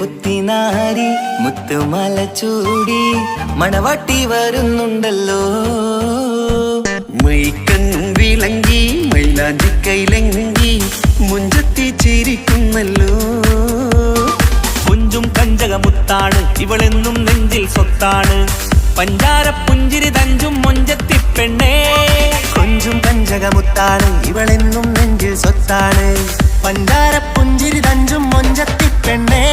പുത്തിനാരി മുത്തുമാല ചൂടി മണവാട്ടി വരുന്നുണ്ടല്ലോ. മൈക്കണ്ണും വിളങ്ങി മൈലാഞ്ചി കൈലങ്കി മുഞ്ചത്തി ചിരിക്കുന്നല്ലോ. കുഞ്ചും കഞ്ചകമുത്താണ് ഇവളെന്നും നെഞ്ചിൽ സ്വത്താണ്. പഞ്ചാര പുഞ്ചിരി തഞ്ചും മൊഞ്ചത്തി പെണ്ണേ. കൊഞ്ചും കഞ്ചകമുത്താണ് ഇവളെന്നും നെഞ്ചിൽ സ്വത്താണ്. പഞ്ചാര പുഞ്ചിരി തഞ്ചും മൊഞ്ചത്തി പെണ്ണേ.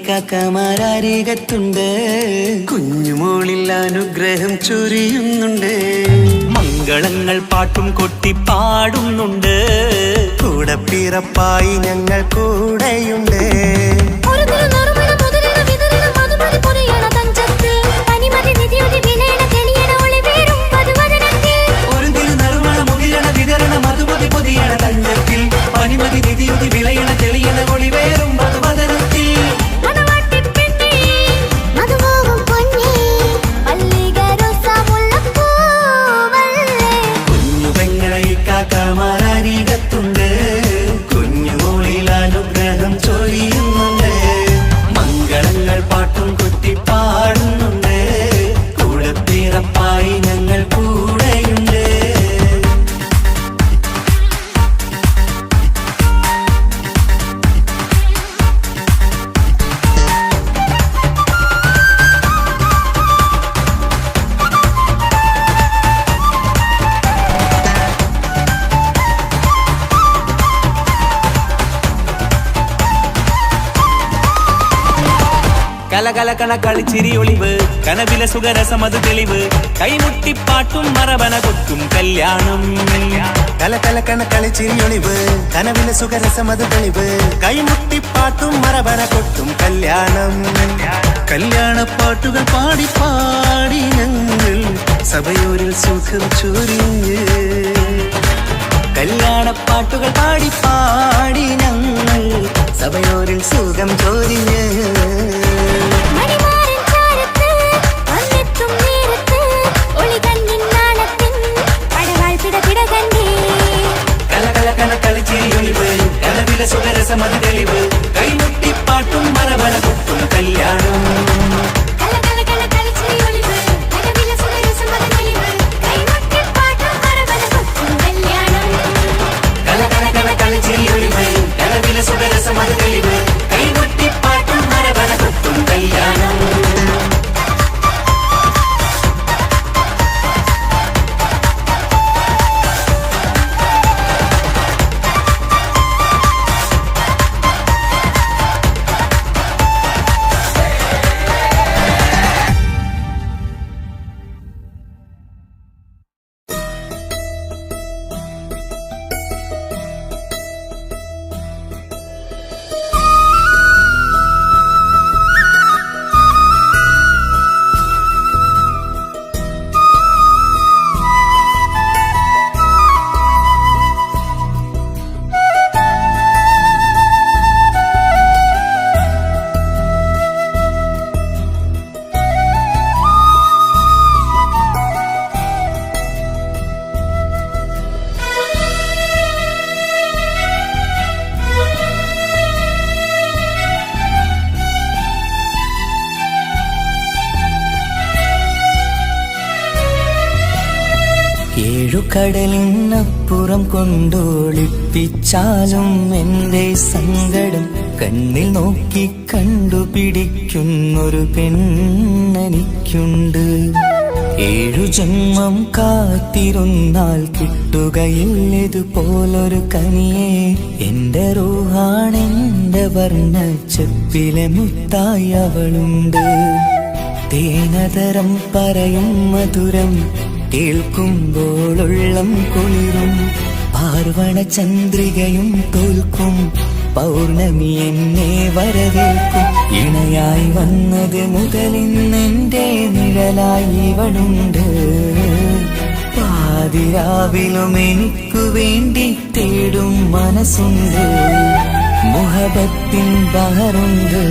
കാക്കമാരാരികത്തുണ്ട്. കുഞ്ഞുമോളിൽ അനുഗ്രഹം ചൊരിയുന്നുണ്ട്. മംഗളങ്ങൾ പാട്ടും കൊട്ടി പാടുന്നുണ്ട്. കൂടെ പിറപ്പായി ഞങ്ങൾ കൂടെയുണ്ട്. മധുമതി പൊതിയണ തഞ്ചത്തിൽ പനിമതി നിധിയുതി വിളയണ തെളിയണ ഒളിവേറും മധുമതി കലകലകണ കളിച്ചിരി ഒളിവ് കനവിലെ സുഖരസമത് തെളിവ് കൈമുട്ടിപ്പാട്ടും മറവന കൊട്ടും കല്യാണം കലകലകണ കളിച്ചിരിയൊളിവ് കനവിലെ സുഖരസമത് തെളിവ് കൈമുട്ടിപ്പാട്ടും മറവന കൊട്ടും കല്യാണം കല്യാണപ്പാട്ടുകൾ പാടി പാടി ഞങ്ങൾ സഭയോരിൽ സുഖം ചൊരിഞ്ഞ് കല്യാണപ്പാട്ടുകൾ പാടി പാടി ഞങ്ങൾ സഭയോരിൽ സുഖം ചൊരിഞ്ഞ് കളിച്ചിരിയൊളിവ് കനവിലെ സുഖരസമത് തെളിവ് കൈമുട്ടിപ്പാട്ടും മറവന കൊട്ടും കല്യാണം കളിച്ചിരിയൊളിവ് കനവിലെ സുഖരസമത് തെളിവ് കൈമുട്ടിപ്പാട്ടും മറവന കൊട്ടും കല്യാണം ഏഴുകടലിനപ്പുറം കൊണ്ടോളിപ്പിച്ചാലും എൻ്റെ സങ്കടം കണ്ണിൽ നോക്കി കണ്ടുപിടിക്കുന്നൊരു പെണ്ണെനിക്കുണ്ട്. 7 ജന്മം കാത്തിരുന്നാൽ കിട്ടുകയില്ലതുപോലൊരു കനിയെ. എൻ്റെ റൂഹാണെൻ്റെ വർണ്ണച്ചെപ്പിലെ മുത്തായി അവളുണ്ട്. തേനതരം പറയും മധുരം കേൾക്കുമ്പോളുള്ളം കുളിരും. പാർവണ ചന്ദ്രികയും തോൽക്കും പൗർണമി എന്നെ വരവേൽക്കും. ഇണയായി വന്നത് മുതലിന്നെൻ്റെ നിഴലായി ഇവളുണ്ട്. പാതിരാവിലും എനിക്കു വേണ്ടി തേടും മനസ്സുണ്ട്. മുഹബത്തിൻ ബഹറുണ്ട്.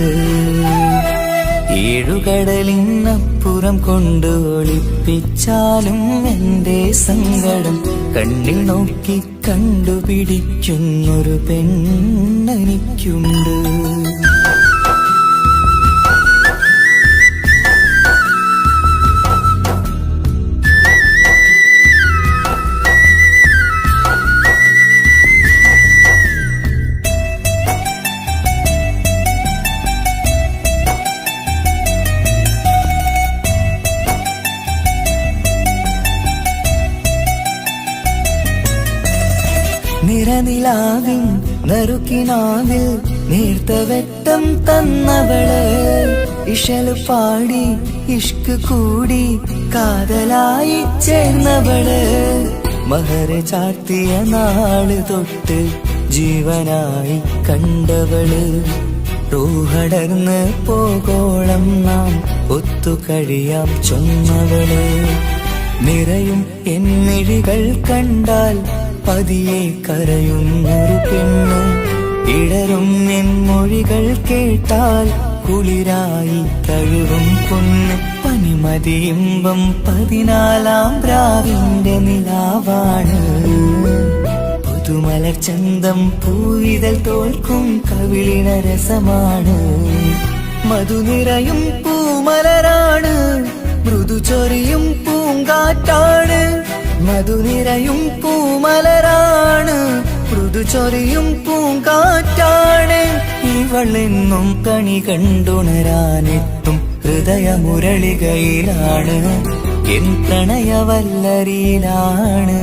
7 കടലിനപ്പുറം കൊണ്ട് ഒളിപ്പിച്ചാലും എൻ്റെ സങ്കടം കണ്ണിൽ നോക്കി കണ്ടുപിടിക്കുന്നൊരു പെണ്ണെനിക്കുണ്ട്. നിറനിലാവിൻ നറുക്കിനാവിൽ നേർത്ത വെട്ടം തന്നവള്. ഇശല് പാടി ഇഷ്ക് കൂടി കാതലായി ചേർന്നവള്. മഹർ ചാർത്തിയ നാള് തൊട്ട് ജീവനായി കണ്ടവള്. റൂഹടർന്ന് പോകോളം നാം ഒത്തുകഴിയാം ചൊന്നവള്. നിറയും എന്നിഴികൾ കണ്ടാൽ പതിയെ കരയുന്നൊരു പെണ്ണ്. ഇടരും എൻ മൊഴികൾ കേട്ടാൽ കുളിരായി തഴുകും പൊന്ന്. പനിമതിയിമ്പം 14-ാം പ്രാവിന്റെ നിലാവാണ്. പുതുമലർ ചന്തം പൂവിതൽ തോൽക്കും കവിളിന രസമാണ്. മധുനിറയും പൂമലരാണ്. മൃദു ചൊരിയും പൂങ്കാറ്റാണ്. മധുനിറയും പൂമലരാണ്. മൃദു ചൊരിയും പൂങ്കാറ്റാണ്. ഇവളെന്നും കണി കണ്ടുണരാനെത്തും ഹൃദയമുരളികയിലാണ്. എൻ പ്രണയവല്ലരിയിലാണ്.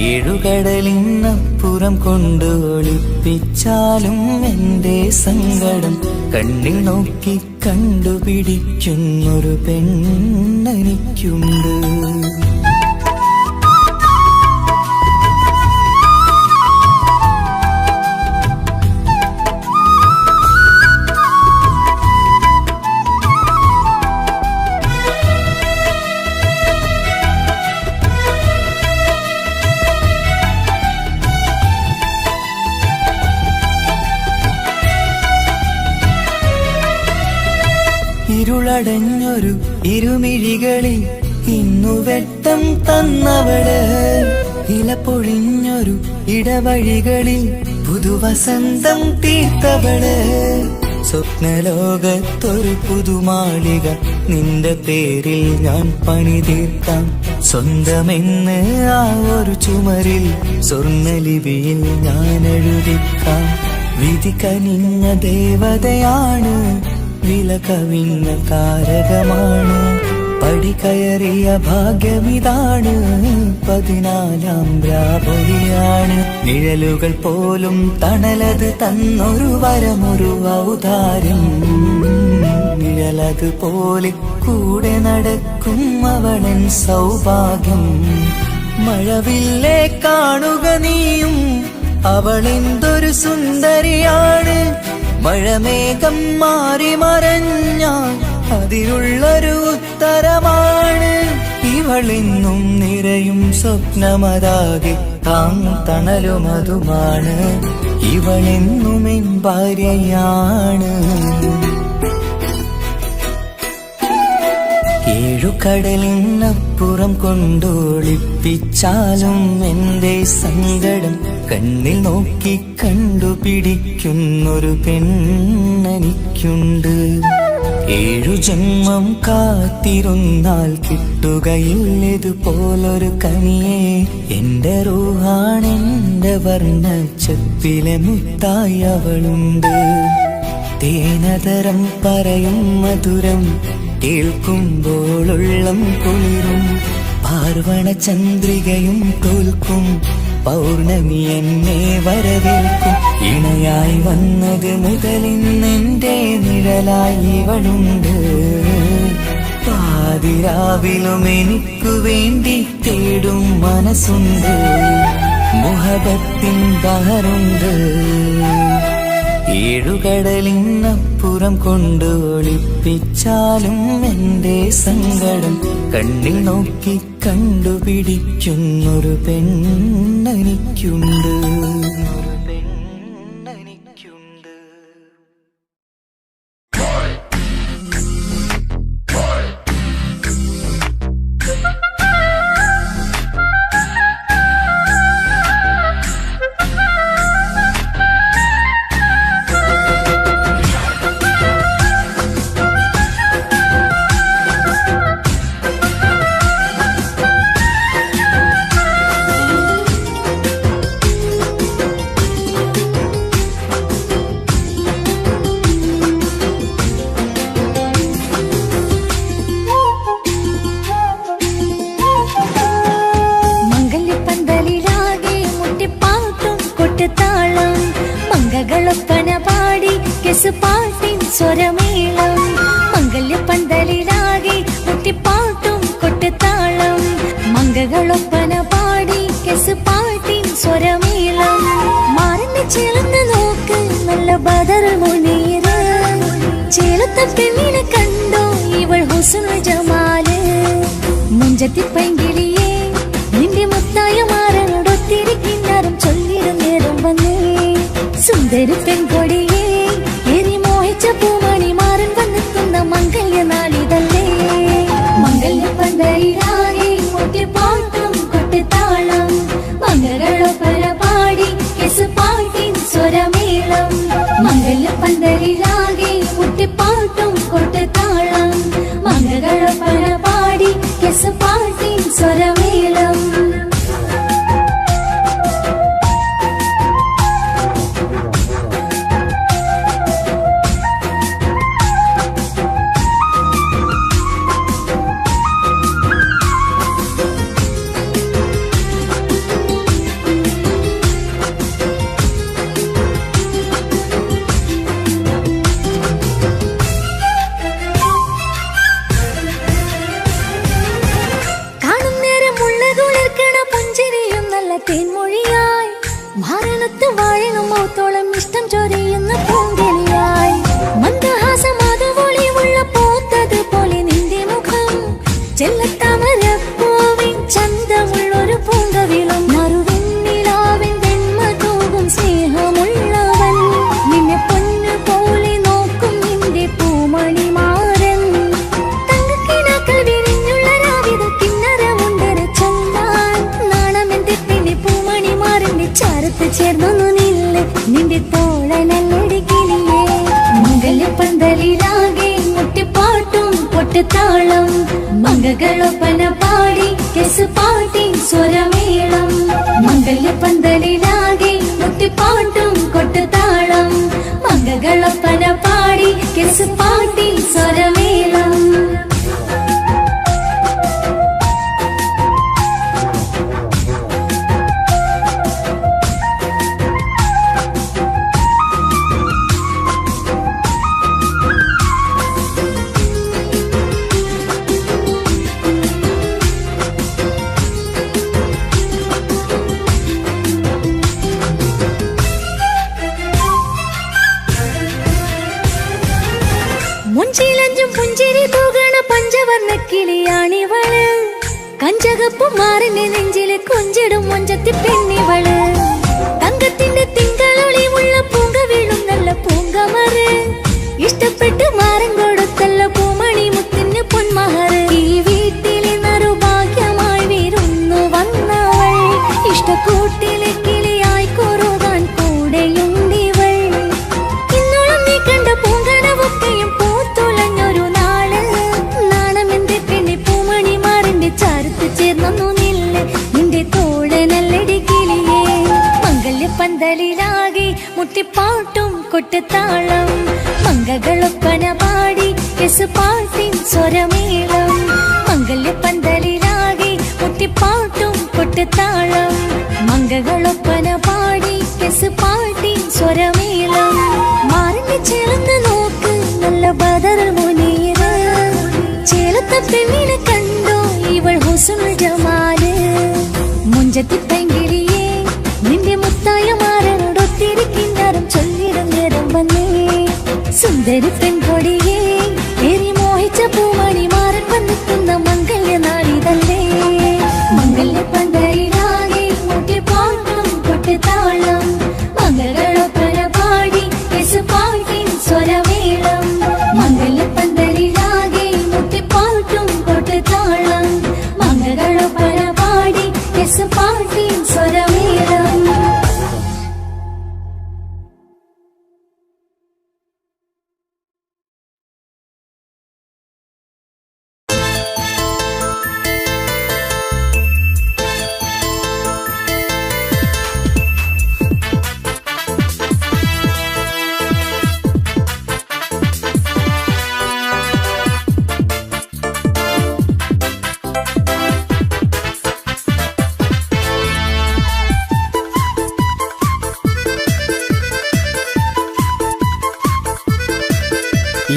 ഏഴുകടലിനപ്പുറം കൊണ്ട് ഒളിപ്പിച്ചാലും എന്റെ സങ്കടം കണ്ണിൽ നോക്കി കണ്ടുപിടിക്കുന്നൊരു പെണ്ണെനിക്കുണ്ട്. ഇരുളടഞ്ഞൊരു ഇരുമിഴികളിൽ ഇന്നു വെട്ടം തന്നവള്, ഇല പൊഴിഞ്ഞൊരു ഇടവഴികളിൽ പുതുവസന്തം തീർത്തവള്. സ്വപ്നലോകത്തൊരു പുതുമാളിക നിന്റെ പേരിൽ ഞാൻ പണി തീർക്കാം. സ്വന്തമെന്ന് ആ ഒരു ചുമരിൽ സ്വർണ്ണലിപിയിൽ ഞാൻ എഴുതിക്കാം. വിധി കനിഞ്ഞ ദേവതയാണ്, വില കവിഞ്ഞ താരകമാണ്. പടി കയറിയ ഭാഗ്യമിതാണ്, 14ാം രാപൊലിയാണ്. നിഴലുകൾ പോലും തണലത് തന്നൊരു വരമൊരു ഔദാര്യം. നിഴലത് പോലെ കൂടെ നടക്കും അവളൻ സൗഭാഗ്യം. മഴവില്ലേ കാണുക നീയും, അവളെന്തൊരു സുന്ദരിയാണ്. മഴമേഘം മാറി മറഞ്ഞാൽ അതിലുള്ളൊരു ഉത്തരമാണ്. ഇവളെന്നും നിറയും സ്വപ്നമതാകെ താങ്ങും തണലുമതുമാണ്. ഇവളെന്നും എൻ ഭാര്യയാണ്. ഏഴുകടലിനപ്പുറം കൊണ്ടൊളിപ്പിച്ചാലും എന്റെ സങ്കടം കണ്ണിൽ നോക്കി കണ്ടുപിടിക്കുന്നൊരു പെണ്ണെനിക്കുണ്ട്. 7 ജന്മം കാത്തിരുന്നാൽ കിട്ടുകയില്ലതുപോലൊരു കനിയെ. എന്റെ റൂഹാണെന്റെ വർണ്ണച്ചപ്പിലെ മുത്തായി അവളുണ്ട്. തേനതരം പറയും മധുരം കേൾക്കുമ്പോളുള്ളം കുളിരും. പാർവണ ചന്ദ്രികയും തോൽക്കും, പൗർണമി എന്നെ വരവേൽക്കും. ഇണയായി വന്നത് മുതലിന്നെന്റെ നിഴലായി ഇവളുണ്ട്. പാതിരാവിലും എനിക്കു വേണ്ടി തേടും മനസ്സുണ്ട്. മുഹബത്തിൻ ബഹറുണ്ട്. ഏഴുകടലിനപ്പുറം കൊണ്ട് ഒളിപ്പിച്ചാലും എന്റെ സങ്കടം കണ്ണിൽ നോക്കി കണ്ടുപിടിക്കുന്നൊരു പെണ്ണെനിക്കുണ്ട്. മംഗളൊപ്പന പാടി കെസുപാട്ടിൻ സ്വരമേളം. മംഗല്യപ്പന്തലിലാകെ മുട്ടിപ്പാട്ടും കൊട്ടുതാളം. മംഗളൊപ്പന പാടി കെസുപാട്ടിൻ സ്വരമേളം. മാറിന്റെ ചേർന്ന് നോക്ക് നല്ല ബദർ മുനീറ്. ചേലത്ത പെണ്ണിനെ കണ്ടോ ഇവൾ ഹുസ്നുൽ ജമാല്. മുഞ്ചത്തി പൈങ്കിളിയെ നിന്റെ മുത്തായ മാറനോടൊത്തിരി കിന്നാരം ചൊല്ലിടും നേരം വന്നേ. സുന്ദരി പെൺകൊടിയെ എരി മോഹിച്ച പൂമണി മാറൻ വന്നെത്തുന്ന മംഗല്യ നാളിതല്ലേ. മംഗല്യപ്പന്തലിലാകെ മുട്ടിപ്പാട്ടും കൊട്ടുതാളം. മംഗളൊപ്പന പാടി കെസുപാട്ടിൻ സ്വരമേളം. മംഗല്യപ്പന്തലിലാകെ മുട്ടിപ്പാട്ടും കൊട്ടുതാളം. മംഗളൊപ്പന പാടി കെസുപാട്ടിൻ സ്വരമേളം. മാരണത്ത് വാഴണം മൗത്തോളം ഇഷ്ടം ചൊരിയുന്ന പൂങ്കിളിയായി മന്ദഹാസം അതുപൊളിയുള്ള പൂത്തത് പോലെ നിന്റെ മുഖം ചെല്ലത്താമരപ്പൂവിൻ ചന്തമുള്ളൊരു പൂങ്കവിളും മറുവെണ്ണിലാവിൻ വെണ്മ തൂകും സ്നേഹമുള്ളവൻ നിന്നെ പൊന്നു പോലെ നോക്കും നിന്റെ പൂമണിമാരൻ തങ്കക്കിനാക്കൾ വിരിഞ്ഞുള്ള രാവിത കിന്നരമുണ്ടര ചൊല്ലാൻ നാണമെന്റെ പിന്നെ പൂമണിമാരന്റെ ചാരത്ത് ചേർന്നു നില്ല് നിന്റെ തോളനല്ലടിക്കില്ലേ മംഗല്യപ്പന്തലിലാകെ മുട്ടിപ്പാട്ടും പൊട്ടുതാളം മംഗകളൊപ്പന പാടി കെസ് പാട്ടി സ്വരമേളം മംഗല്യപ്പന്തലിലാകെ മുട്ടിപ്പാട്ടും കൊട്ടുതാളം മംഗകളൊപ്പന പാടി കെസ് പാട്ടി സ്വരമേളം മുഞ്ചിലഞ്ചും പുഞ്ചിരി തൂകണ പഞ്ചവർണ്ണ കിളിയാണിവള് കഞ്ചകപ്പു മാറിന്റെ നെഞ്ചില് കൊഞ്ചിടും മൊഞ്ചത്തി പെണ്ണിവള് തങ്കത്തിന്റെ തിങ്കളൊളിമുള്ള പൂങ്ക വീഴും നല്ല പൂങ്കമറ് ഇഷ്ടപ്പെട്ട് മാറൻ കൊടുത്തല്ല പൂമണി മുത്തിന് പൊന്മഹറ് ഈ വീട്ടിലെ നറുഭാഗ്യമായി വിരുന്നു വന്നവൾ ഇഷ്ടക്കൂട്ടിലെ കിളിയായി കുറുകാൻ കൂടെയുണ്ടിവൾ ഇന്നോളം നീ കണ്ട പൂങ്കനവൊക്കെയും പൂത്തുലഞ്ഞൊരു നാള് നാണമെന്റെ പെണ്ണെ പൂമണിമാറിന്റെ ചാരത്ത് ചേർന്നു നില്ല് നിന്റെ തോളനല്ലടി കിളിയേ മംഗല്യപ്പന്തലിലാകെ മുട്ടിപ്പാട്ടും കൊട്ടുതാളം മംഗകളൊപ്പന പാടി കെസ് പാട്ടിൻ സ്വരമേളം മംഗല്യപ്പന്തലിലാകെ മുട്ടിപ്പാട്ടും കൊട്ടുതാളം മംഗകളൊപ്പന പാടി കെസ് പാട്ടിൻ സ്വരമേളം മാറിന്റെ ചേർന്ന് നോക്ക് നല്ല ബദറൽ മുനീറ് ചേലത്ത പെണ്ണിനെ കണ്ടോ ഇവൾ ഹുസ്നുൽ ജമാല് മുഞ്ചത്തി പെങ്കിളിയേ നിന്റെ മുത്തായ മാറനോടൊത്തിരി കിന്നാരം ചൊല്ലിടും നേരം വന്നേ സുന്ദരി പെൺകൊടിയേ ഏറി മോഹിച്ച പൂമണി മാറൻ വന്നെത്തുന്ന മംഗല്യ നാളിതല്ലേ മംഗല്യപ്പന്തലിലാകെ മുട്ടിപ്പാട്ടും കൊട്ടുതാളം മംഗളൊപ്പന പാടി കെസ് പാട്ടിൻ സ്വരമേളം മംഗല്യപ്പന്തലിലാകെ മുട്ടിപ്പാട്ടും കൊട്ടുതാളം മംഗളൊപ്പന പാടി കെസ് പാട്ടിൻ സ്വരമേളം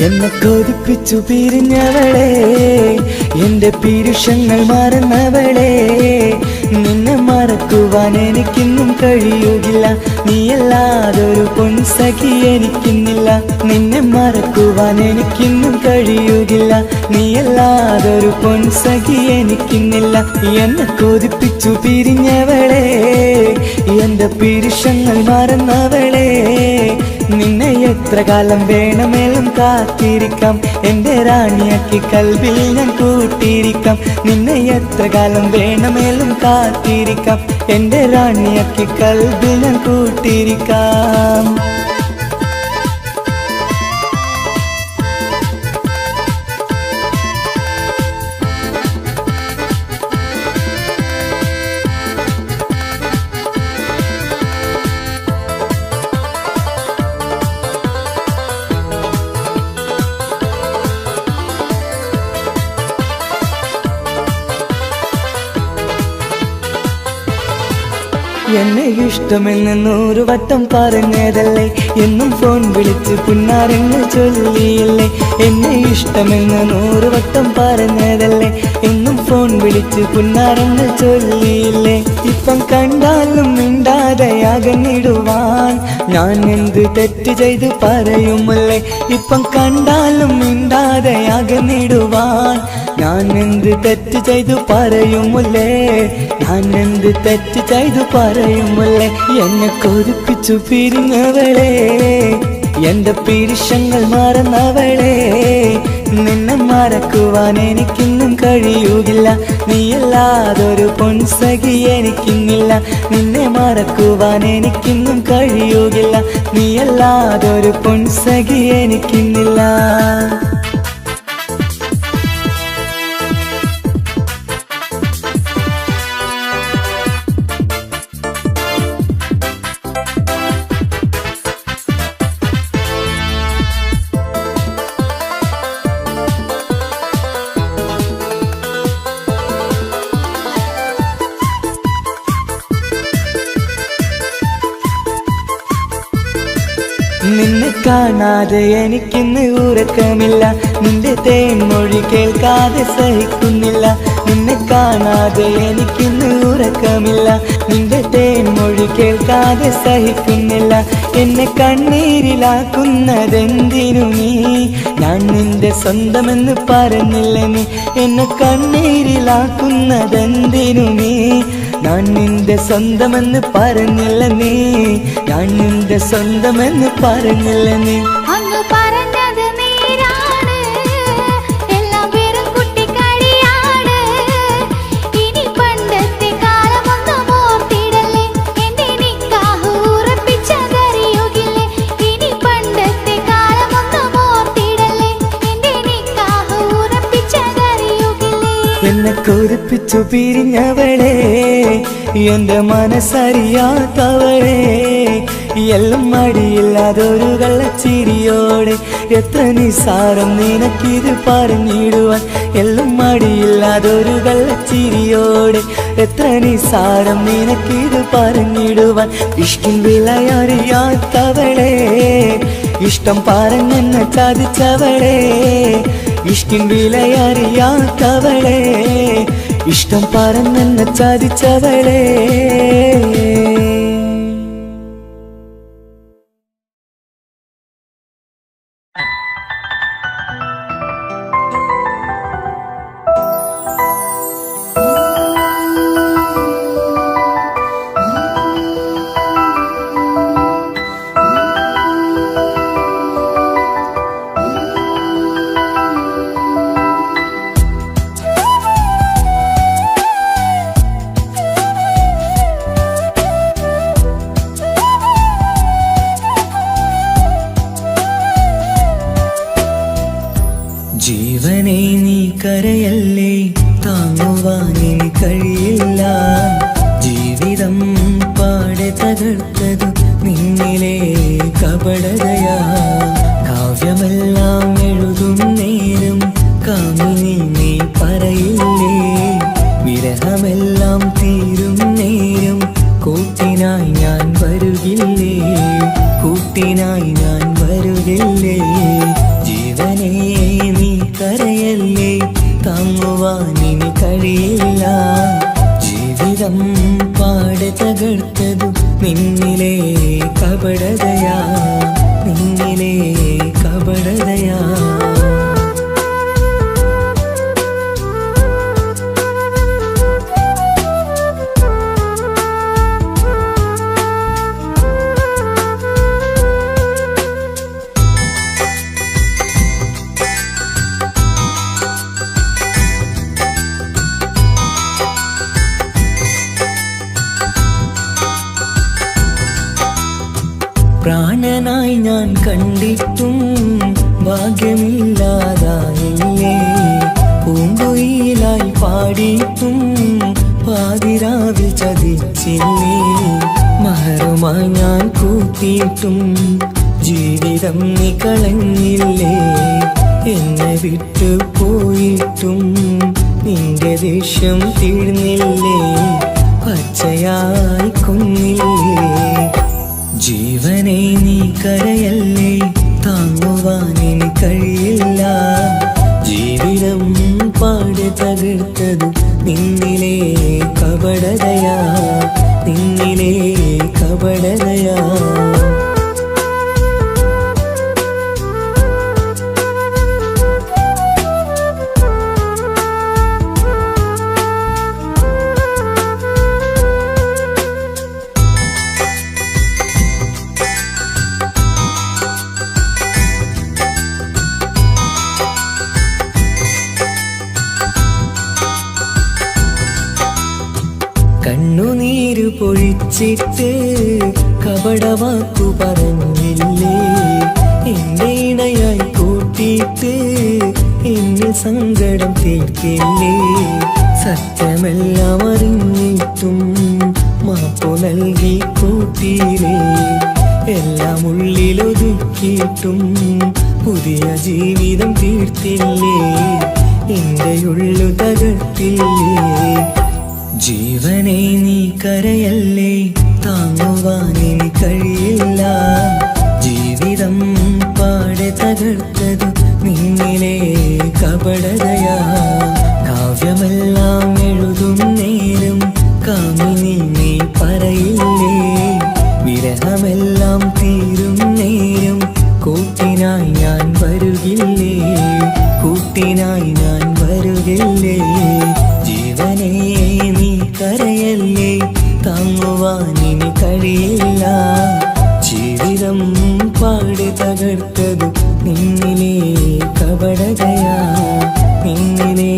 എന്നെ കൊതിപ്പിച്ചു പിരിഞ്ഞവളെ എന്റെ പീരുഷങ്ങൾ മറന്നവളെ നിന്നെ മറക്കുവാൻ എനിക്കിന്നും കഴിയുകില്ല നീയല്ലാതൊരു പൊൻസഖി എനിക്കിന്നില്ല നിന്നെ മറക്കുവാൻ എനിക്കിന്നും കഴിയുകില്ല നീയല്ലാതൊരു പൊൻസഖി എനിക്കിന്നില്ല എന്നെ കൊതിപ്പിച്ചു പിരിഞ്ഞവളെ എന്റെ പീരുഷങ്ങൾ മറന്നവളെ നിന്നെ എത്ര കാലം വേണമെങ്കിലും കാത്തിരിക്കാം എന്റെ റാണിയാക്കി കൽവിൽ ഞാൻ കൂട്ടിയിരിക്കാം നിന്നെ എത്ര കാലം വേണമെങ്കിലും കാത്തിരിക്കാം എന്റെ റാണിയാക്കി കൽവിൽ ഞാൻ കൂട്ടിയിരിക്കാം എന്നെ ഇഷ്ടമെന്ന് 100 വട്ടം പറഞ്ഞതല്ലേ എന്നും ഫോൺ വിളിച്ച് പുന്നാരങ്ങൾ ചൊല്ലിയില്ലേ എന്നെ ഇഷ്ടമെന്ന് 100 വട്ടം പറഞ്ഞതല്ലേ എന്നും ഫോൺ വിളിച്ച് പുന്നാരങ്ങൾ ചൊല്ലിയില്ലേ ഇപ്പം കണ്ടാലും മിണ്ടാതെയാ അകന്നിടുവാൻ ഞാൻ എന്ത് തെറ്റ് ചെയ്ത് പറയുമല്ലേ ഇപ്പം കണ്ടാലും മിണ്ടാതെ അകന്നിടുവാൻ ഞാൻ എന്ത് തെറ്റ് ചെയ്തു പറയുമല്ലേ ഞാൻ എന്ത് തെറ്റ് ചെയ്തു പറയുമല്ലേ എന്നെ കൊതിപ്പിച്ചു പിരിഞ്ഞവളെ എന്റെ പിരിശങ്ങൾ മറന്നവളെ നിന്നെ മറക്കുവാൻ എനിക്കിന്നും കഴിയുകില്ല നീയല്ലാതൊരു പൊൻസഖി എനിക്കിന്നില്ല നിന്നെ മറക്കുവാൻ എനിക്കിന്നും കഴിയുകില്ല നീയല്ലാതൊരു പൊൻസഖി എനിക്കിന്നില്ല നിന്നെ കാണാതെ എനിക്കിന്ന് ഉറക്കമില്ല നിന്റെ തേൻമൊഴി കേൾക്കാതെ സഹിക്കുന്നില്ല നിന്നെ കാണാതെ എനിക്കിന്ന് ഉറക്കമില്ല നിന്റെ തേൻമൊഴി കേൾക്കാതെ സഹിക്കുന്നില്ല എന്നെ കണ്ണീരിലാക്കുന്നതെന്തിനു നീ ഞാൻ നിന്റെ സ്വന്തമെന്ന് പറഞ്ഞില്ല നീ എന്നെ കണ്ണീരിലാക്കുന്നതെന്തിനു നീ ഞാൻ നിന്റെ സ്വന്തമെന്ന് പറഞ്ഞില്ല നീ ഞാൻ നിന്റെ സ്വന്തമെന്ന് പറഞ്ഞില്ല നീ അങ്ങ് പറഞ്ഞത് നേരാണ് എല്ലാം വെറും കുട്ടിക്കളിയാണ് ഇനി പണ്ടത്തെ കാലമൊന്നും ഓർത്തിടല്ലേ എന്റെ നിക്കാഹ് ഉറപ്പിച്ചതറിയുകില്ലേ ഇനി പണ്ടത്തെ കാലമൊന്നും ഓർത്തിടല്ലേ എന്റെ നിക്കാഹ് ഉറപ്പിച്ചതറിയുകില്ലേ എന്നെ കൊതിപ്പിച്ചു പിരിഞ്ഞവളെ എന്റെ മനസ്സറിയാത്തവളെ എല്ലാം മടിയില്ലാതൊരു കള്ളച്ചിരിയോടെ എത്ര നിസാരം നിനക്കിത് പറഞ്ഞിടുവാൻ എല്ലാം മടിയില്ലാതൊരു കള്ളച്ചിരിയോടെ എത്ര നിസാരം നിനക്കിത് പറഞ്ഞിടുവാൻ ഇഷ്കിൻ വിലയറിയാത്തവളെ ഇഷ്ടം പറഞ്ഞെന്നെ ചതിച്ചവളെ ഇഷ്കിൻ വിലയറിയാത്തവളെ ഇഷ്ടം പറഞ്ഞെന്നെ ചതിച്ചവളെ ജീവനെ നീ കരയല്ലേ താങ്ങുവാനിനി കഴിയില്ല ജീവിതം പാടെ തകർത്തതു നിന്നിലെ കപടതയാ കാവ്യമെല്ലാം എഴുതും നേരം കാമിനി നീ പറയില്ലേ വിരഹമെല്ലാം തീരും നേരം കൂട്ടിനായി ഞാൻ വരുകില്ലേ കൂട്ടിനായി ഞാൻ വരുകില്ലേ ജീവനേ നീ കരയല്ലേ താങ്ങുവാനിനി കഴിയില്ല ജീവിതം പാടെ തകർത്തതു നിന്നിലെ കപടതയാ നിന്നിലെ കപടതയാ പ്രാണനായി ഞാൻ കണ്ടിട്ടും ഭാഗ്യമില്ലാതായില്ലേ പൂങ്കുയിലായി പാടിയിട്ടും പാതിരാവിൽ ചതിച്ചില്ലേ മഹറുമായി ഞാൻ കൂട്ടിയിട്ടും ജീവിതം നീ കളഞ്ഞില്ലേ എന്നെ വിട്ടു പോയിട്ടും നിന്റെ ദേഷ്യം തീർന്നില്ലേ പച്ചയായി കൊന്നില്ലേ ജീവനെ നീ കരയല്ലേ താങ്ങുവാനിനി കഴിയില്ല ജീവിതം പാടെ തകർത്തതു നിന്നിലെ കപടതയാ നിന്നിലെ കപടതയാ. കണ്ണുനീര് പൊഴിച്ചിട്ട് കപടവാക്കു പറഞ്ഞില്ലേ, എന്റെ ഇണയായി കൂട്ടിയിട്ട് എന്നിൽ സങ്കടം തീർക്കില്ലേ. സത്യമെല്ലാം അറിഞ്ഞിട്ടും മാപ്പു നൽകി കൂട്ടിയില്ലേ, എല്ലാം ഉള്ളിലൊതുക്കിയിട്ടും പുതിയ ജീവിതം തീർത്തില്ലേ, എന്റെ ഉള്ളു തകർത്തില്ലേ. ജീവനെ നീ കരയല്ലേ, താങ്ങുവാനിനി കഴിയില്ല. ജീവിതം പാടെ തകർത്തത് നിന്നിലെ കപടതയാ. കാവ്യമെല്ലാം എഴുതും നേരം കാമിനി നീ പറയില്ലേ, വിരഹമെല്ലാം തീരും നേരം കൂട്ടിനായി ഞാൻ വരുകില്ലേ, കൂട്ടിനായി ഞാൻ വരുകില്ലേ. ജീവനേ നീ കരയല്ലേ, താങ്ങുവാനിനി കഴിയില്ല. ജീവിതം പാടെ തകർത്തത് നിന്നിലെ കപടതയാ, നിന്നിലെ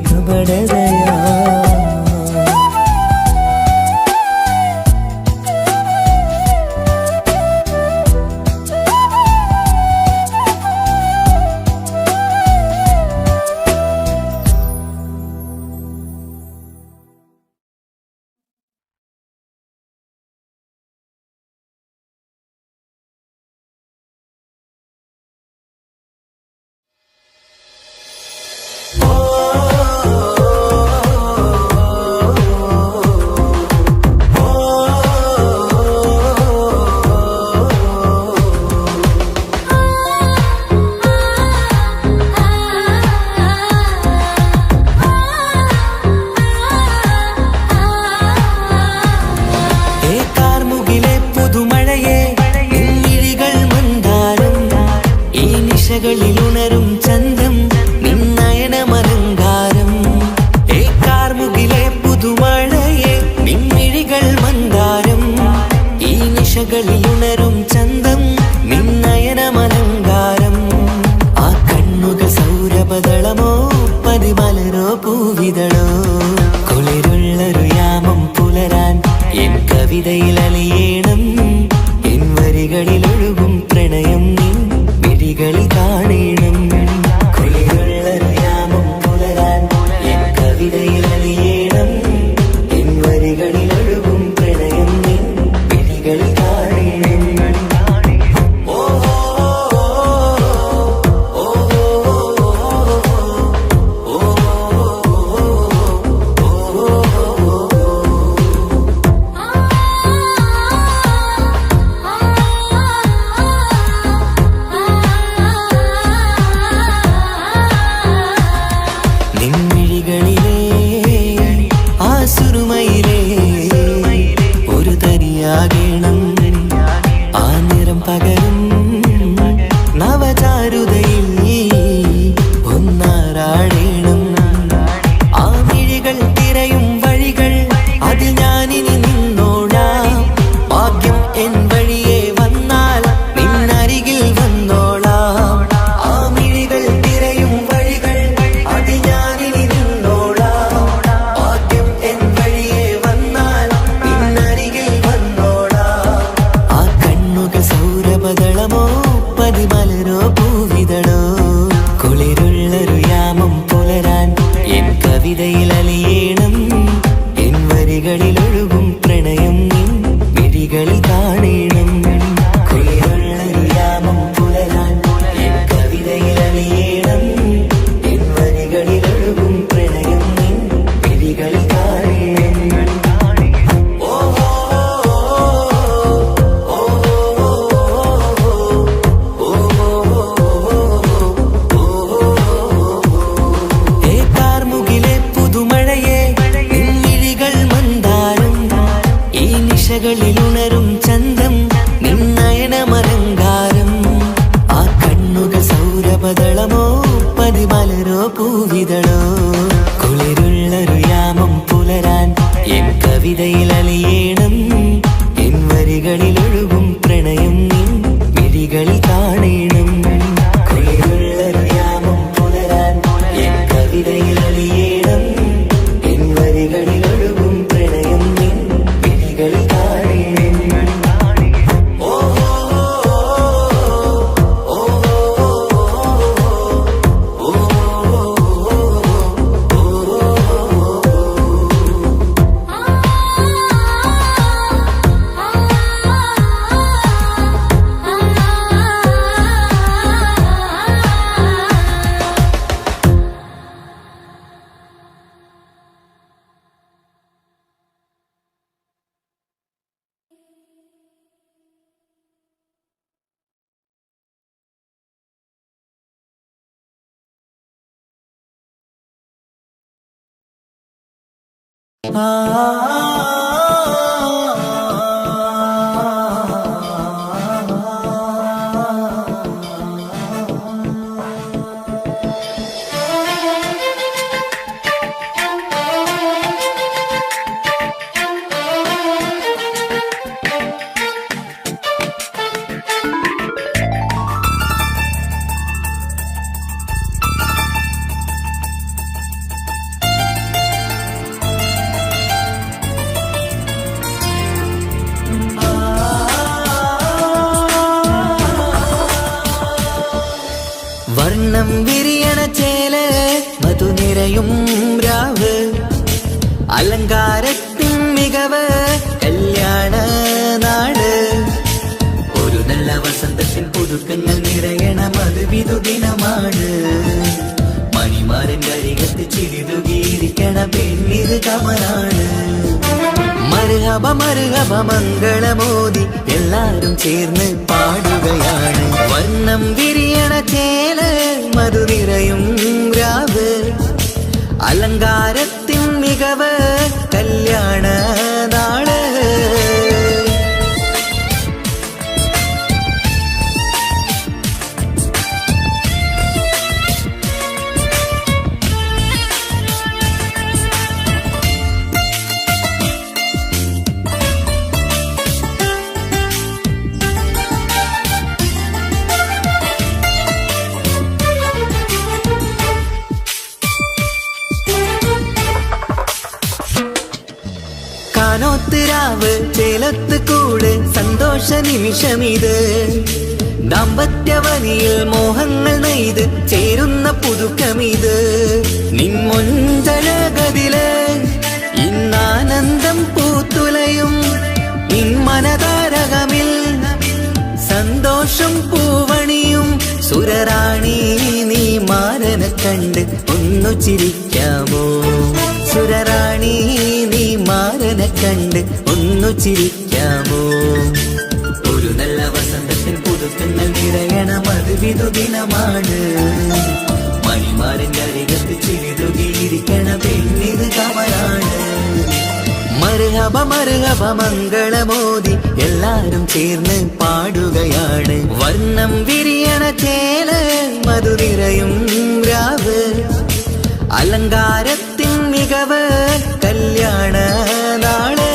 കപടതയാ. ിലുണരും ചന്തം നിന്നയനമലങ്കാരം. ഏ കാർമുകിലെ പുതുമഴയെ നിൻമിഴികൾ മന്ദാരം. ഈ നിശകളിലുണരും ചന്തം നിന്നയനമലങ്കാരം. ആ കണ്ണുകൾ സൗരഭദളമോ പതിമലരോ പൂവിതളോ. കുളിരുള്ളൊരു യാമം പുലരാൻ എൻ കവിതയിൽ അലിയേണം. എൻ വരികളിലൊഴുകും പ്രണയം നിൻ മിഴികളിൽ കാണണം. കുളിരുള്ളൊരു യാമം പുലരാൻ എൻ കവിതയിൽ അലിയേണം. എൻ വരികളിലൊഴുകും പ്രണയം നിൻ മിഴികളിൽ കാണണം. ഓ നിൻമിഴികളിലെ ആ സുറുമയിലെ ഒരു തരിയാകണം ചന്തം നിന്നയനമലങ്കാരം ആ കണ്ണുകൾ സൗരഭദളമോ പതിമലരോ പൂവിതളോ കുളിരുള്ളൊരു യാമം പുലരാൻ എൻ കവിതയിൽ അലിയേണം എൻ വരികളിൽ ഒഴുകും പ്രണയം നിൻ മിഴികളിൽ കാണേണം കുളിരുള്ളൊരു യാമം പുലരാൻ എൻ കവിതയിൽ അലിയേണം എൻ വരികളിൽ ഒഴുകും പ്രണയം നിൻ മിഴികളിൽ കാണേണം വർണ്ണം വിരിയണ ചേല് മധുനിരയും രാവ് അലങ്കാരത്തിൻ മികവ് കല്യാണ നാട് ഒരു നല്ല വസന്തത്തിൻ പുതുക്കങ്ങൾ നിറയണ മധുവിധു ദിനമാണ് മണിമാരന്റെ അരികത്ത് ചിരിതുകീരിക്കണ പെണ്ണിത് കമലാണ് മർഹബ മർഹബ മംഗളമോദി എല്ലാരും ചേർന്ന് പാടുകയാണ് വർണ്ണം വിരിയണ ചേല് മധുനിരയും രാവ് അലങ്കാരത്തിൻ മികവ് കല്യാണ നാള് കാനോത്തിരാവ് ചേലത്ത് കൂട് സന്തോഷ നിമിഷമിത് ദാമ്പത്യവനിയിൽ മോഹങ്ങൾ നെയ്ത് ചേരുന്ന പുതുക്കമിത് നിൻമൊഞ്ചഴകതില് ഇന്നാനന്ദം പൂത്തുലയും നിൻമനതാരകമിൽ സന്തോഷം പൂവണിയും സുരറാണി നീ മാരനെ കണ്ട് ഒന്നു ചിരിക്കാമോ സുരറാണി നീ മാരനെ കണ്ട് ഒന്നു ചിരിക്കാമോ ഒരു നല്ല വസന്തത്തിൽ പുതുക്കങ്ങൾ നിറയണ മധുവിധു ദിനമാണ് മണിമാരന്റെ അരികത്ത് ചിരിതുകീരിക്കണ പെണ്ണിത് കമലാണ് മർഹബ മർഹബ മംഗളമോദി എല്ലാരും ചേർന്ന് പാടുകയാണ് വർണ്ണം വിരിയണ ചേല് മധുനിരയും രാവ് അലങ്കാരത്തിൻ മികവ് കല്യാണ നാള്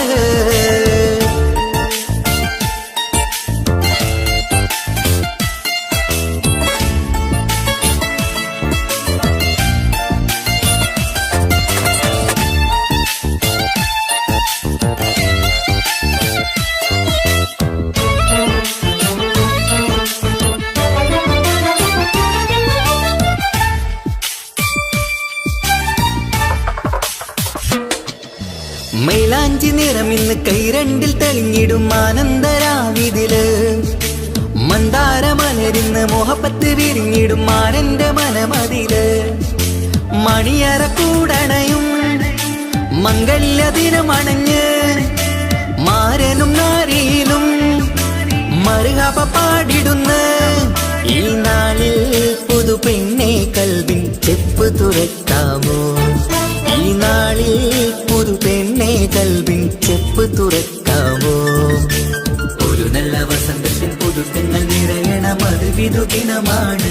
മൈലാഞ്ചി നിറമിന്ന് കൈരണ്ടിൽ തെളിഞ്ഞിടും ആനന്ദരാവിതില് മന്ദാരമലരിന്ന് മോഹപ്പത്ത് വിരിഞ്ഞിടും മാനന്റെ മനമതില് മണിയറ കൂടണയും മംഗല്യദിനമണഞ്ഞ് മാരനും നാരിയിലും മർഹബ പാടിടുന്ന ഈ നാളിൽ പുതു പെണ്ണെ കൽവിൻ ചെപ്പ് തുറക്കാമോ ഈ നാളിൽ പുതു പെണ്ണെ കൽവിൻ ചെപ്പ് തുറക്കാമോ മധുവിധുദിനമാണ്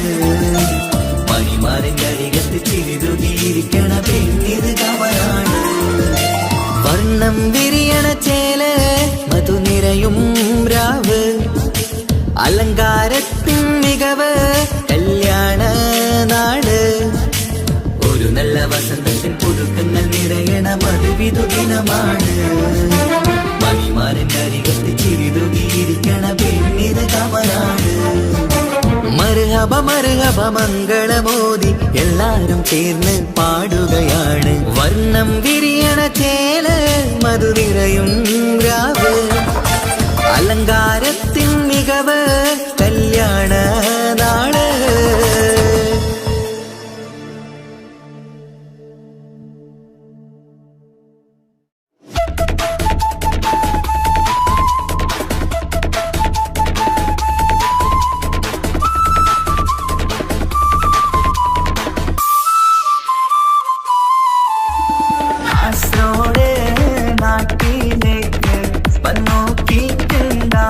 മണിമാറിന്റെ അരികത്ത് ചിരിതുകിയിരിക്കണ പെണ്ണിത് കമലാണ് വർണ്ണം വിരിയണ ചേല മധു നിറയും രാവ് അലങ്കാരത്തിൻ മികവ് കല്യാണ നാട് ഒരു നല്ല വസന്തത്തിൻ പുതുക്കങ്ങൾ നിറയണ മധുവിധുദിനമാണ് മണിമാറിന്റെ അരികത്ത് ചിരിതുകിയിരിക്കണ പെണ്ണിത് കമലാണ് മർഹബ മർഹബ മംഗളമോദി എല്ലാരും ചേർന്ന് പാടുകയാണ് വർണ്ണം വിരിയണ ചേല മധു നിറയും രാവ് അലങ്കാരത്തിൻ മികവ് കല്യാണ നാട് നാട്ടിലേക്ക് വന്നോക്കിട്ടുണ്ടാ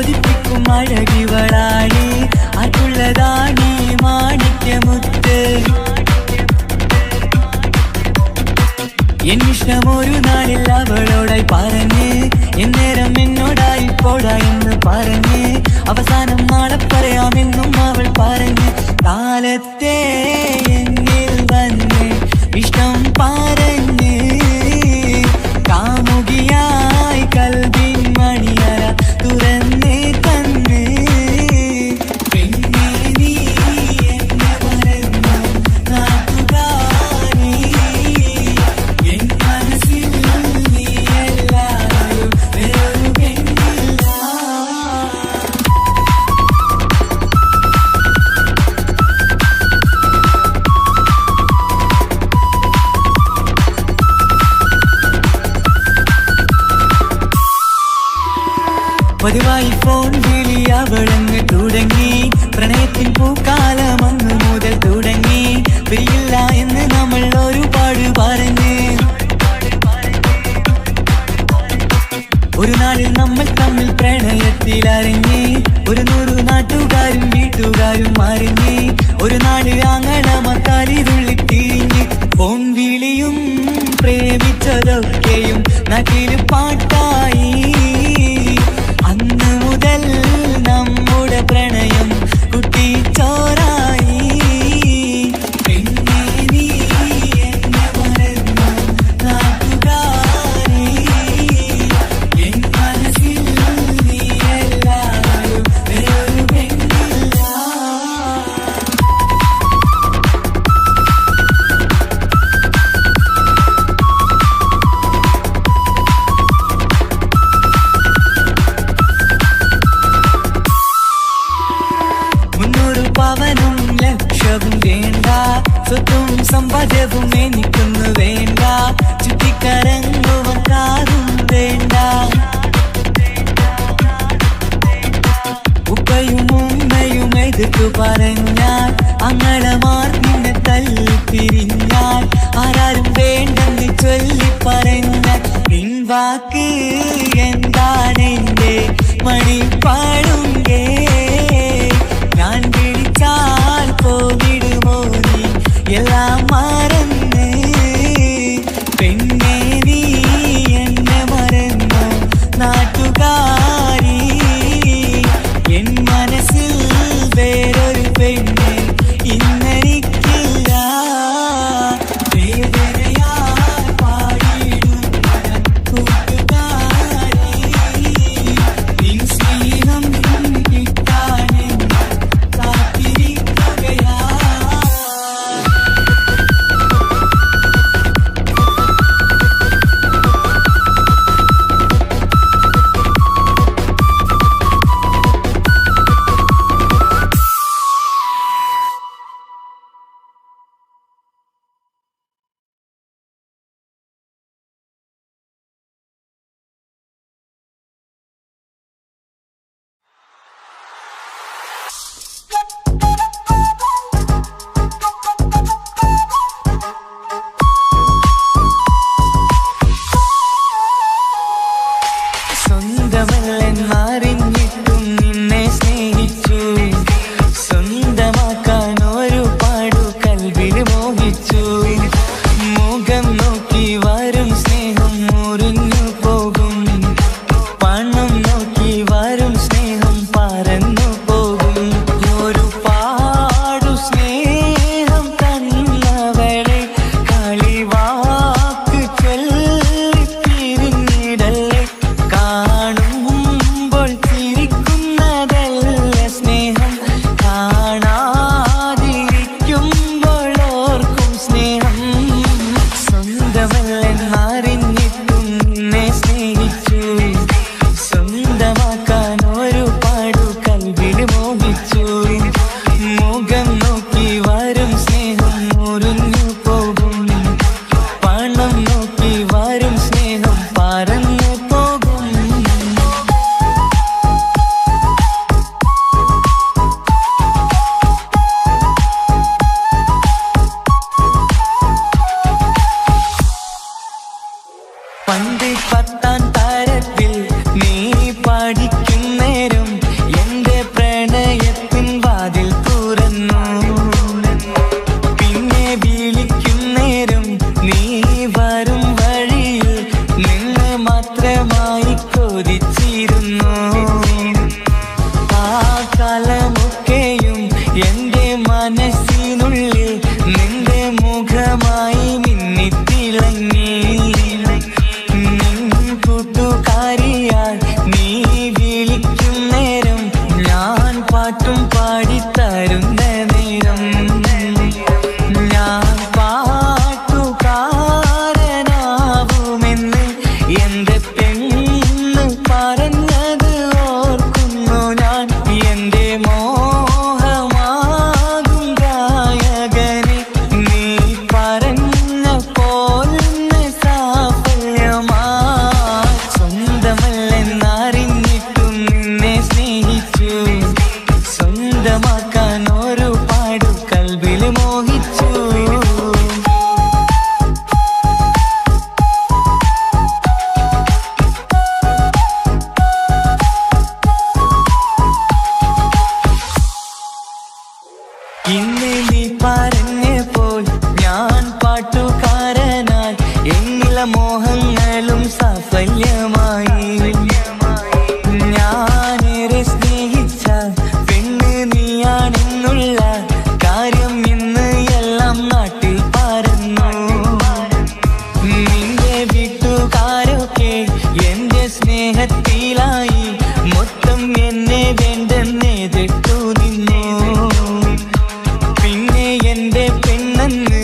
കൊതിപ്പിക്കും അഴകിവളാണ് അതുള്ളതാണ് മാണിക്യമുത്ത് എന്നിഷ്ടം ഒരു നാളിൽ അവളോടായി പറഞ്ഞ് എന്നേരം എന്നോടായി പോടാ എന്ന് പറഞ്ഞ് അവസാനം നാളെ പറയാമെന്നും അവൾ പറഞ്ഞ് കാലത്തെ എന്നിൽ വന്ന് ഇഷ്ടം പറഞ്ഞ് കാമുകിയായി കൽവിൻ മണിയറ തുറന്ന് തന്ന് പെണ്ണേ നീ എന്നെ മറന്നു നാട്ടുകാരി എൻ മനസ്സിൽ നീ എല്ലാവരും വേറൊരു പെണ്ണില്ല പതിവായി ഫോൺ വിളി അവളങ്ങ് തുടങ്ങി പ്രണയത്തിൻ പൂക്കാലം അന്ന് മുതൽ തുടങ്ങി പിരിയില്ല എന്ന് നമ്മൾ ഒരുപാട് പറഞ്ഞ് ഒരു നാളിൽ നമ്മൾ തമ്മിൽ പ്രണയത്തിൽ അറിഞ്ഞ് 100 നാട്ടുകാരും വീട്ടുകാരും അറിഞ്ഞ് ഒരു നാട് ആങ്ങളമക്കാലിതുള്ളി തിരിഞ്ഞ് ഫോൺ വിളിയും പ്രേമിച്ചതൊക്കെയും നാട്ടിൽ പാട്ടായി അന്ന് മുതൽ നമ്മുടെ പ്രണയം കുട്ടിച്ചോറായി പെണ്ണേ നീ എന്നെ മറന്നു നാട്ടുകാരി എൻ മനസ്സിൽ നീ എല്ലാവരും വേറൊരു പെണ്ണില്ല പവനും ലക്ഷവും വേണ്ട സ്വത്തും സമ്പാദ്യവും എനിക്കൊന്നു വേണ്ട ചുറ്റിക്കറങ്ങുവാൻ കാറും വേണ്ട ഉപ്പയും ഉമ്മയും എതിർത്തു പറഞ്ഞാൽ അങ്ങളമാർ നിന്നെ തല്ലി പിരിഞ്ഞാൽ ആരാരും വേണ്ടെന്ന് ചൊല്ലി പറഞ്ഞാൽ പിൻവാക്ക് എന്താണെന്റെ മണിപ്പാടുങ്കേ ഞാൻ വിളിച്ചാൽ പോവിടുമോ നീ എല്ലാം മറന്ന് പെണ്ണേ നീ എന്നെ മറന്നു നാട്ടുകാരി എൻ മനസ്സിൽ വേറൊരു പെണ്ണ് ഇന്നെനിക്കില്ല വേദനയാൽ പാടിയിടുന്ന കൂട്ടുകാരി നിൻ സ്നേഹം കിട്ടാനെന്ന് കാത്തിരിക്കുകയാ സ്വന്തമല്ലെന്നറിഞ്ഞിട്ടും നിന്നെ സ്നേഹിച്ചു സ്വന്തമാക്കാൻ ഒരുപാടു കൽവിൽ മോഹിച്ചു മുഖം നോക്കി വരും സ്നേഹം മുറിഞ്ഞു പോകും പണം നോക്കി വരും സ്നേഹം പറന്നു പോകും ഒരുപാടു സ്നേഹം തന്നവളെ കളിവാക്ക് ചൊല്ലി പിരിഞ്ഞിടല്ലേ കാണുമ്പോൾ ചിരിക്കുന്നതല്ല സ്നേഹം കാണാതിരിക്കുമ്പോൾ ഓർക്കും സ്നേഹം സ്വന്തമല്ലെന്നറിഞ്ഞിട്ടും നിന്നെ സ്നേഹിച്ചു സ്വന്തമാക്കാൻ ഒരുപാടു കൽവിൽ മോഹിച്ചു മുഖം നോക്കി വരും സ്നേഹം മുറിഞ്ഞു പോകും പണം നോക്കി വരും സ്നേഹം പറന്നു പോകും പണ്ട് 10ാം തരത്തിൽ നീ പഠിക്കും നേരം കാലമൊക്കെയും എൻ്റെ മനസ്സിനുള്ളിൽ നിന്റെ മുഖമായി മിന്നിത്തിളങ്ങി. നിൻ കൂട്ടുകാരിയാൽ നീ വിളിക്കും നേരം ഞാൻ പാട്ടും പാടിത്തരുന്ന നേരം ഞാൻ പാട്ടുകാരനാവുമെന്ന് എൻ്റെ പെണ്ണ് പറഞ്ഞത് ഓർക്കുന്നു ഞാൻ. എൻ്റെ മോഹമാകും ഗായകനെ നീ പറഞ്ഞ പോലൊന്ന് സാഫല്യമായി. സ്വന്തമല്ലെന്നറിഞ്ഞിട്ടും നിന്നെ സ്നേഹിച്ചു, സ്വന്തമാക്കാൻ ഒരുപാട് കൽബിൽ മോഹിച്ചു. ഇന്ന് നീ പറഞ്ഞപ്പോൾ ഞാൻ പാട്ടുകാരനായി, എന്നിലെ മോഹങ്ങളും സാഫല്യമായി. ഞാനേറെ സ്നേഹിച്ച പെണ്ണ് നീയാണെന്നുള്ള കാര്യം ഇന്ന് എല്ലാം നാട്ടിൽ പരന്നു. നിന്റെ വീട്ടുകാരൊക്കെ എന്റെ സ്നേഹത്തിലായി, മൊത്തം എന്നെ വേണ്ടെന്നെതിർത്തു നിന്നു. പിന്നെ എന്റെ പെണ്ണെന്ന്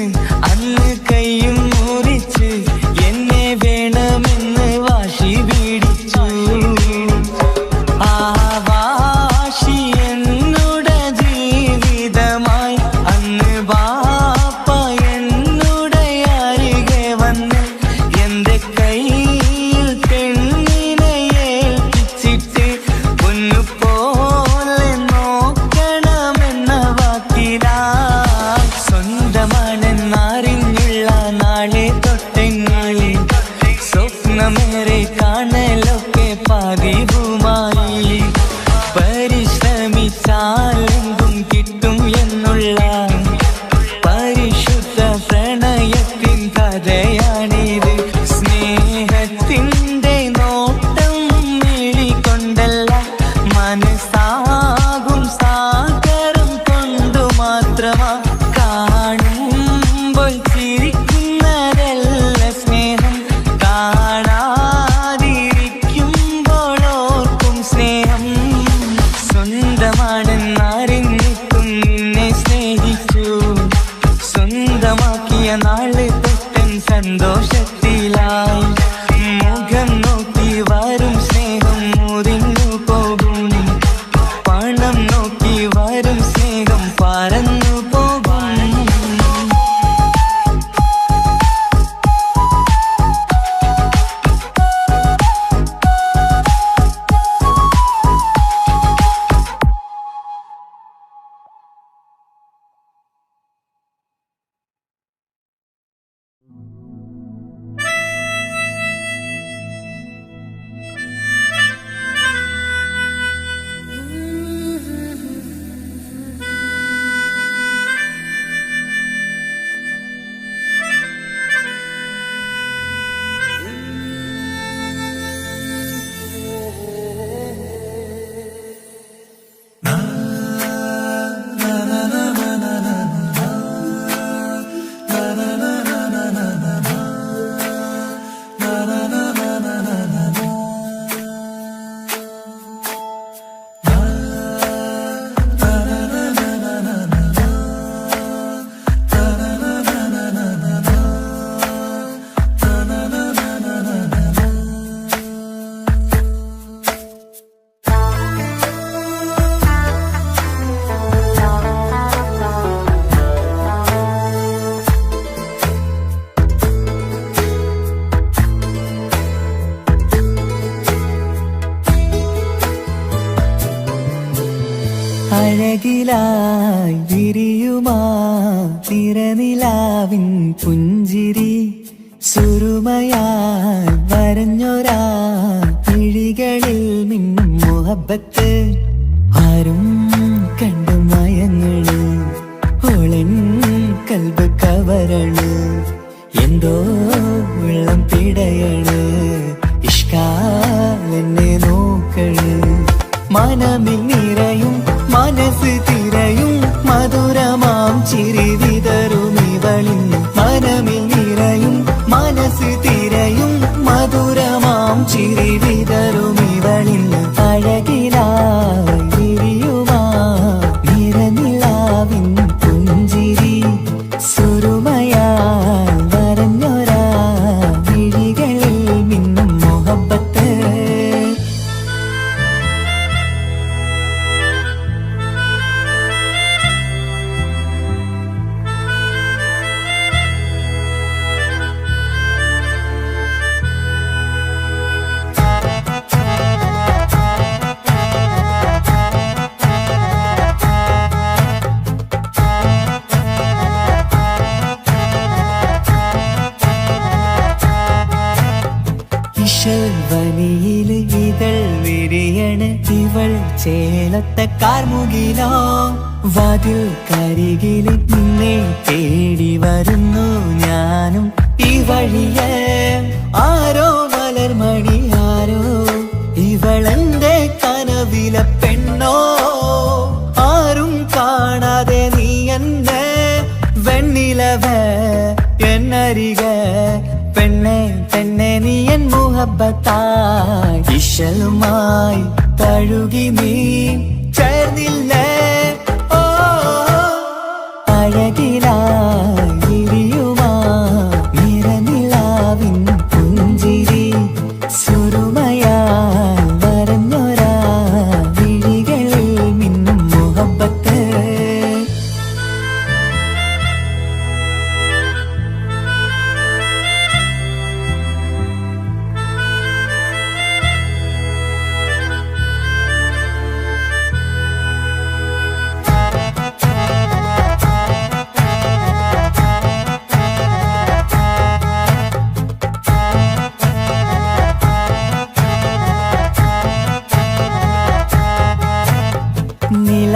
അന്ന് കൈയും മുറിച്ച് എന്നെ വേണമെന്ന് വാശി പിടിച്ചു. ആ വാശി എന്നുടെ ജീവിതമായി. അന്ന് ബാപ്പ എന്നുടെ അരികെ വന്ന് എന്റെ കയ്യിൽ പെണ്ണിനെ ഏൽപ്പിച്ചിട്ട് പൊന്നുപോലെ നോക്കണമെന്ന വാക്കിലായി. സ്വന്തമാണെന്നറിഞ്ഞുള്ള നാളെ തൊട്ടെങ്ങളിൽ സ്വപ്നമേറെ കാണലൊക്കെ പതിവുമായി. പരിശ്രമിച്ചാലെന്തും കിട്ടും എന്നുള്ള പരിശുദ്ധ പ്രണയത്തിൻ കഥയാണിത്. സ്നേഹത്തിൻ്റെ നോട്ടം മിഴികൊണ്ടല്ല, മനസ്സാകും സാഗരം കൊണ്ടു മാത്രമാ. കാണുമ്പോൾ ചിരിക്കുന്നതല്ല സ്നേഹം, കാണാതിരിക്കുമ്പോൾ ഓർക്കും സ്നേഹം. സ്വന്തമാണെന്നറിഞ്ഞിട്ടും നിന്നെ സ്നേഹിച്ചു, സ്വന്തമാക്കിയ നാള് തൊട്ടൻ സന്തോഷത്തിലായി. മുഖം നോക്കി വരും സ്നേഹം മുറിഞ്ഞു പോകും, പണം നോക്കി വരും സ്നേഹം പറന്നു പോകും. അഴകിലായി വിരിയുമാ തിരനിലാവിൻ പുഞ്ചിരി, സുരുമയായി വരഞ്ഞൊരാ കിഴികളിൽ മിന്നും മുഹബത്ത്. ആരും കണ്ടു മയങ്ങള് ഓളൻ കൽബ് കവരണ്, എന്തോ വെള്ളം പിടയണ്, ഇഷ്കാലെന്നെ നോക്കള്. മനമിൽ നിറയും മനസ്സ് തിരയും മധുരമാം ചിരി വിതറും ഇവളിന്ന് മനമിൽ നിറയും മനസ്സ് തിരയും മധുരമാം ചിരി വിതറും ഇവളിന്ന് അഴകിലായി വിരിയുമാ നിറനിലാവിൻ പുഞ്ചിരി സുറുമയാൽ വരഞ്ഞൊരാ വിഴികളിൽ മിന്നും മുഹബത്ത് വനിയില് ഇതൾ വിരിയണ് ഇവൾ ചേലത്തെ കാർമുകിലോ വാതിൽ കരികില് നിന്നെ തേടി വരുന്നു ഞാനും ഈ വഴിയെ ആരോ മലർമണി ആരോ ഇവളെന്റെ കനവിലെ പെണ്ണോ ആരും കാണാതെ നീ എന്നെ വെണ്ണിലവേ എന്നരികെ പെണ്ണെ പെണ്ണെ നീ എൻ മുഹബത്തായി ഇശലുമായി തഴുകി നീ ചേർന്നില്ലേ ഓ അഴകിലായി വിരിയുമാ നിറനിലാവിൻ പുഞ്ചിരി സുറുമയാൽ വരഞ്ഞൊരാ വിഴികളിൽ മിന്നും മുഹബത്ത്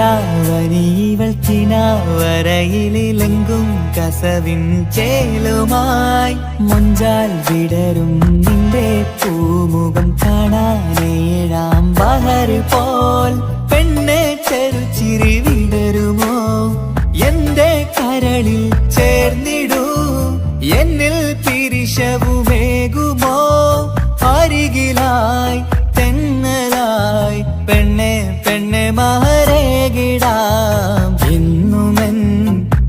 നിലാവരിവൾ കിനാവരയിലെങ്കും കസവിൻ ചേലുമായി മുഞ്ചാൽ വിടരും നിന്റെ പൂമുഖം കാണാനേഴാം ബഹർ പോൽ പെണ്ണെ ചെറുചിരി വിടരുമോ എന്റെ കരളിൽ ചേർന്നിടൂ എന്നിൽ പിരിശവുമേകുമോ അരികിലായി തെന്നലായി പെണ്ണെ പെണ്ണെ മഹരേകിടാം എന്നുമെൻ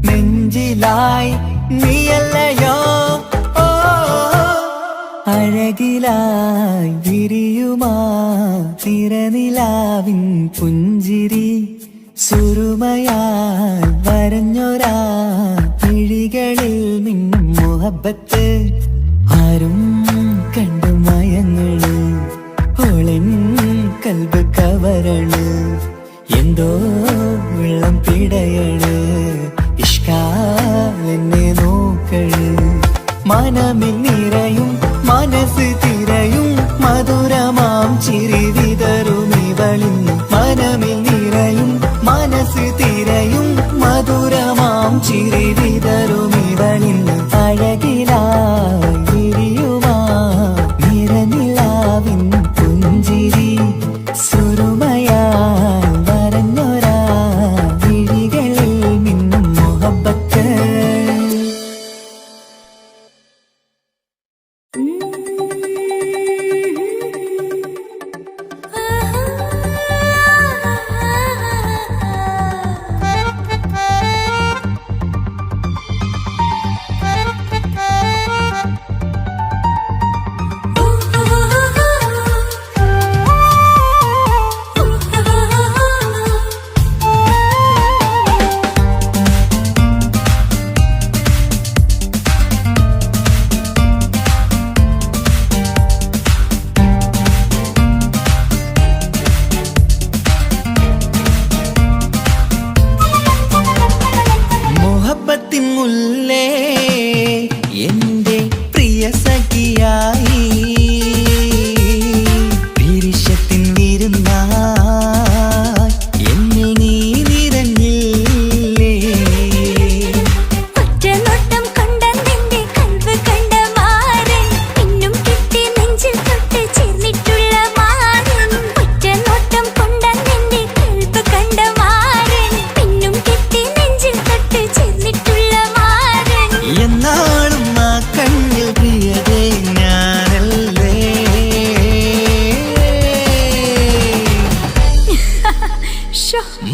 നെഞ്ചിലായി നീയല്ലയോ ഓ അഴകിലായി വിരിയുമാ തിരനിലാവിൻ പുഞ്ചിരി സുറുമയാൽ വരഞ്ഞൊരാ വിഴികളിൽ മിന്നും മുഹബത്ത് ആരും കണ്ടു മയങ്ങള് ഓളൻ കൽബ് കവരണ് എന്തോ വെള്ളം പിടയണ് ഇഷ്കാലെന്നെ നോക്കള് മനമിൽ നിറയും മനസ്സ് തിരയും മധുരമാം ചിരി വിതറും ഇവളിന്ന് മനമിൽ നിറയും മനസ്സ് തിരയും മധുരമാം ചിരി വിതറും ഇവളിന്ന് അഴകിലായി വിരിയുമാ നിറനിലാവിൻ പുഞ്ചിരി സുറുമയാൽ വരഞ്ഞൊരാ വിഴികളിൽ മിന്നും മുഹബത്ത് ah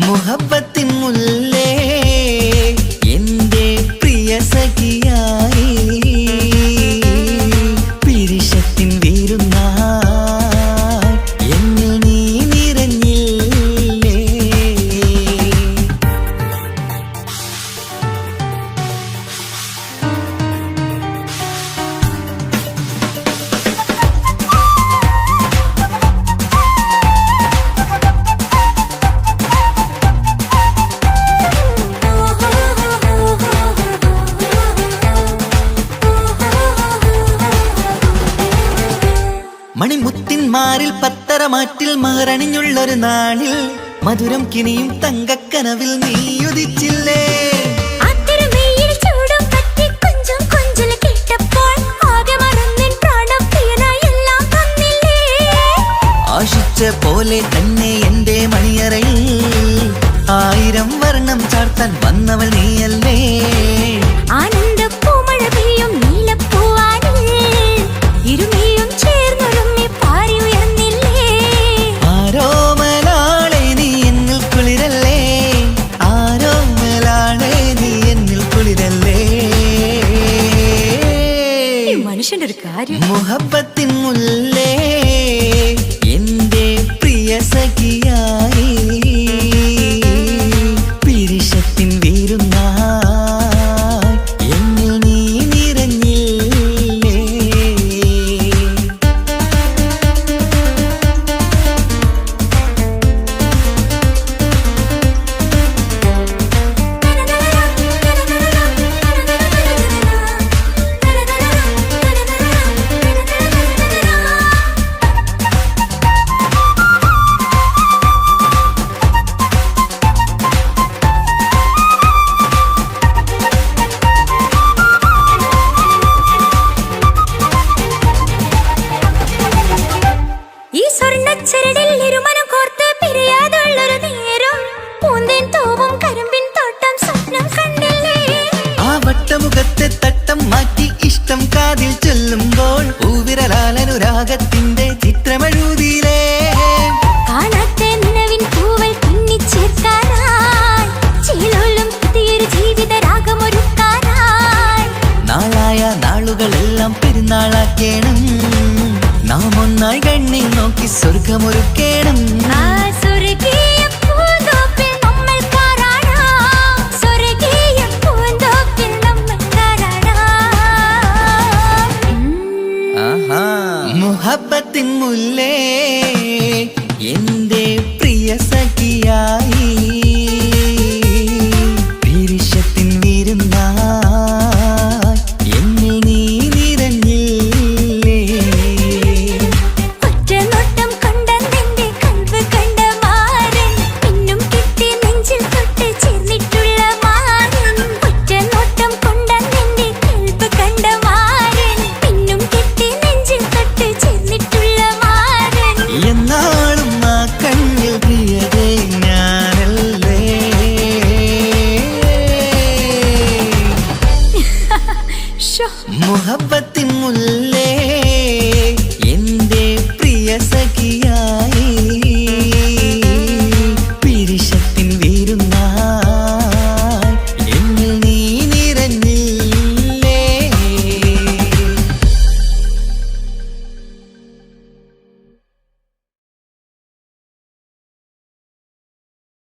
മുഹബത്തിൻ മുല്ലേ എന്റെ പ്രിയ സഖിയായി പിരിശത്തിൻ വീരുന്നായി എന്നിൽ നീ നിറഞ്ഞില്ലേ. മണിമുത്തിന്മാരിൽ പത്തരമാറ്റിൽ മഹറണിഞ്ഞുള്ളൊരു നാളിൽ മധുരം കിനിയും തങ്കക്കനവിൽ നീ ഉദിച്ചില്ലേ. ആശിച്ച പോലെ തന്നെ എന്റെ മണിയറയിൽ 1000 വർണ്ണം ചാർത്താൻ വന്നവൾ നീയല്ലേ. ആനന്ദപ്പൂമഴ പെയ്യും നീലപ്പൂവാനിൽ ഇരുമയും ചേർന്നൊരുമ്മി പാരി ഉയർന്നില്ലേ. ആരോമലാളെ നീ എന്നിൽ കുളിരല്ലേ, ആരോമലാളെ നീ എന്നിൽ കുളിരല്ലേ. മനുഷ്യന്റെ ഒരു കാര്യം. മുഹബത്തിൻ മുല്ലേ എന്റെ പ്രിയ സഖിയായി പിരിശത്തിൻ വീരുന്നായി എന്നിൽ നീ നിറഞ്ഞില്ലേ. ഈ സ്വർണ്ണച്ചരടിൽ ഇരുമനം കോർത്ത് പിരിയാതുള്ളൊരു നേരം പൂന്തേൻ തൂവും കരിമ്പിൻ തോട്ടം സ്വപ്നം കണ്ടില്ലേ. ആ വട്ടമുഖത്തെ തട്ടം മാറ്റി ഇഷ്ടം കാതിൽ ചൊല്ലുമ്പോൾ പൂവിരലാലനുരാഗത്തിന്റെ ചിത്രമെഴുതിയിലേ. കാണാത്ത നിലവിൻ പൂവൽ തുന്നിച്ചേർക്കാനായി ചീലോലും പുതിയൊരു ജീവിത രാഗമൊരുക്കാനായി നാളായ നാളുകളെല്ലാം പെരുന്നാളാക്കേണം, നാം ഒന്നായി കണ്ണി നോക്കി സ്വർഗമൊരുക്കേണം. ആ സ്വർഗീയ പൂന്തോപ്പിൽ നമ്മൾ കാണാം, സ്വർഗീയ പൂന്തോപ്പിൽ നമ്മൾ കാണാം. ആഹാ. മുഹബത്തിൻ മുല്ലേ എന്റെ പ്രിയ സഖിയായി